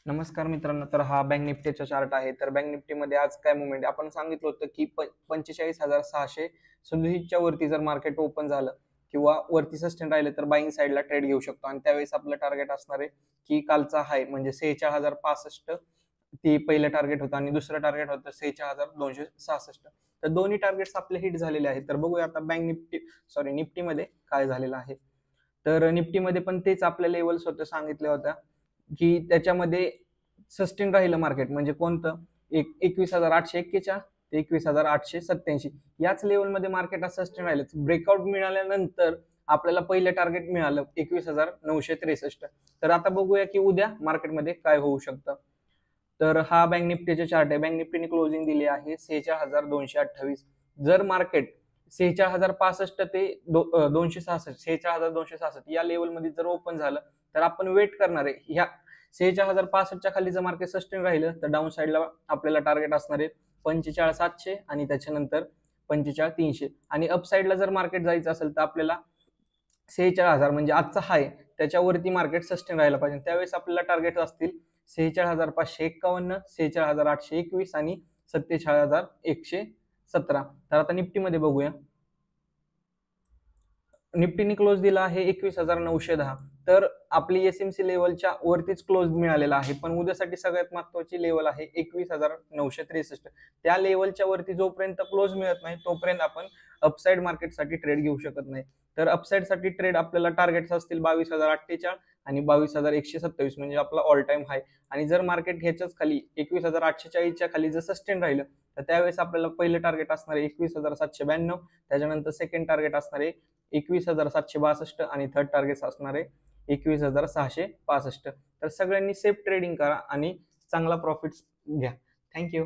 नमस्कार मित्रांनो, तर हा बँक निफ्टीचा चार्ट आहे. तर बँक निफ्टीमध्ये आज काय मुवमेंट आपण सांगितलं होतं की 45,637 वरती जर मार्केट ओपन झालं किंवा वरती सस्टेन राहिलं तर बाईंग साईडला ट्रेड घेऊ शकतो आणि त्यावेळेस आपलं टार्गेट असणार आहे की कालचा हाय म्हणजे 46,065 ती पहिलं टार्गेट होतं आणि दुसरं टार्गेट होतं 46,266. तर दोन्ही टार्गेट्स आपले हिट झालेले आहेत. तर बघूया आता निफ्टीमध्ये काय झालेलं आहे. तर निफ्टीमध्ये पण तेच आपल्या लेवल्स होत्या सांगितल्या होत्या की त्याच्यामध्ये सस्टेन राहिलं मार्केट म्हणजे कोणतं 21,841 ते 21,887 याच लेवलमध्ये मार्केट सस्टेन राहिलं. ब्रेकआउट मिळाल्यानंतर आपल्याला पहिलं टार्गेट मिळालं 21,963. तर आता बघूया की उद्या मार्केटमध्ये काय होऊ शकतं. तर हा बँक निफ्टीचे चार्ट आहे. बँक निफ्टीने क्लोजिंग दिली आहे 46,228. जर मार्केट 46,065 ते 266 46,266 या लेवलमध्ये जर ओपन झालं तर आपण वेट करणार आहे. ह्या 46,065च्या खाली जर मार्केट सस्टेन राहिलं तर डाऊन साईडला आपल्याला टार्गेट असणार आहे 45,700 आणि त्याच्यानंतर 45,300 आणि अप साईडला जर मार्केट जायचं असेल तर आपल्याला 46,000 म्हणजे आजचा हाय त्याच्यावरती मार्केट सस्टेन राहायला पाहिजे. त्यावेळेस आपल्याला टार्गेट असतील 46,551, 46,821 आणि 47,117. तर आता निफ्टीमध्ये बघूया. निफ्टीने क्लोज दिला आहे 21,910. तर आपली एसएमसी लेवलच्या वरतीच क्लोज मिळालेला आहे. पण उद्यासाठी सगळ्यात महत्वाची लेवल आहे 21,963. त्या लेवलच्या वरती जोपर्यंत क्लोज मिळत नाही तोपर्यंत आपण अपसाइड मार्केटसाठी ट्रेड घेऊ शकत नाही. तर अपसाइड साठी ट्रेड आपल्याला टार्गेट्स असतील 22,048 आणि 22,127 म्हणजे आपला ऑल टाइम हाय. आणि जर मार्केट ह्याच्याच खाली 21,840च्या खाली जर सस्टेन राहिलं तर त्यावेळेस आपल्याला पहिलं टार्गेट असणार आहे 21,792. त्याच्यानंतर सेकंड टार्गेट असणार आहे 21,762 आणि थर्ड टार्गेट असणार आहे 21,665. तर सगळ्यांनी सेफ ट्रेडिंग करा आणि चांगला प्रॉफिट घ्या. थँक्यू.